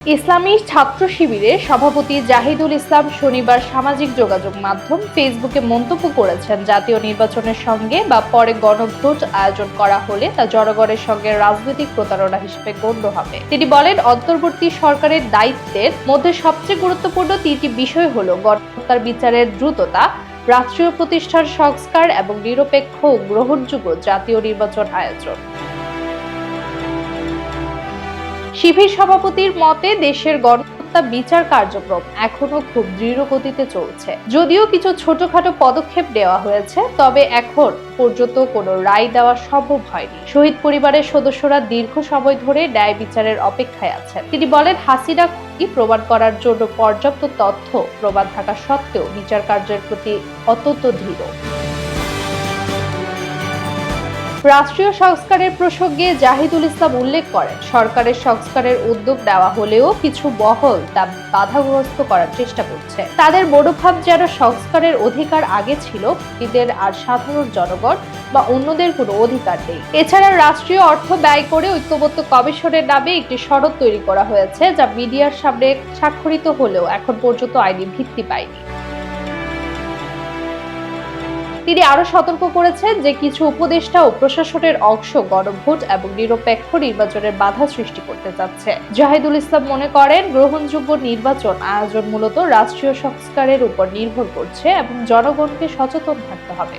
ইসলামী ছাত্র শিবিরের সভাপতি জাহিদুল ইসলাম শনিবার সামাজিক যোগাযোগ মাধ্যম ফেসবুকে মন্তব্য করেছেন, জাতীয় নির্বাচনের সঙ্গে বা পরে গণভোট আয়োজন করা হলে তা জনগণের সঙ্গে রাজনৈতিক প্রতারণা হিসেবে গণ্য হবে। তিনি বলেন, অন্তর্বর্তী সরকারের দায়িত্বের মধ্যে সবচেয়ে গুরুত্বপূর্ণ তিনটি বিষয় হলো গণহত্যার বিচারের দ্রুততা, রাষ্ট্রীয় প্রতিষ্ঠান সংস্কার এবং নিরপেক্ষ ও গ্রহণযোগ্য জাতীয় নির্বাচন আয়োজন। শিবির সভাপতির মতে, দেশের গণহত্যা বিচার কার্যক্রম এখনো খুব দৃঢ় গতিতে চলছে। যদিও কিছু ছোটখাটো পদক্ষেপ নেওয়া হয়েছে, তবে এখন পর্যন্ত কোনো রায় দেওয়া সম্ভব হয়নি। শহীদ পরিবারের সদস্যরা দীর্ঘ সময় ধরে ন্যায় বিচারের অপেক্ষায় আছেন। তিনি বলেন, হাসিনা খুনি প্রমাণ করার জন্য পর্যাপ্ত তথ্য প্রমাণ থাকা সত্ত্বেও বিচার কার্যের প্রতি অত্যন্ত দৃঢ়। রাষ্ট্রীয় সংস্কারের প্রসঙ্গে জাহিদুল ইসলাম উল্লেখ করেন, সরকারের সংস্কারের উদ্যোগ নেওয়া হলেও কিছু মহল তা বাধাগ্রস্ত করার চেষ্টা করছে। তাদের মনোভাব যেন সংস্কারের অধিকার আগে ছিল, এদের আর সাধারণ জনগণ বা অন্যদের কোনো অধিকার নেই। এছাড়া রাষ্ট্রীয় অর্থ ব্যয় করে ঐক্যবদ্ধ কমিশনের নামে একটি সনদ তৈরি করা হয়েছে, যা মিডিয়ার সামনে স্বাক্ষরিত হলেও এখন পর্যন্ত আইনি ভিত্তি পায়নি। তিনি আরো সতর্ক করেছেন যে কিছু উপদেষ্টা ও প্রশাসনের অংশ গণভোট এবং নিরপেক্ষ নির্বাচনের বাধা সৃষ্টি করতে চাচ্ছে। জাহিদুল ইসলাম মনে করেন, গ্রহণযোগ্য নির্বাচন আয়োজন মূলত রাষ্ট্রীয় সংস্কারের উপর নির্ভর করছে এবং জনগণকে সচেতন থাকতে হবে।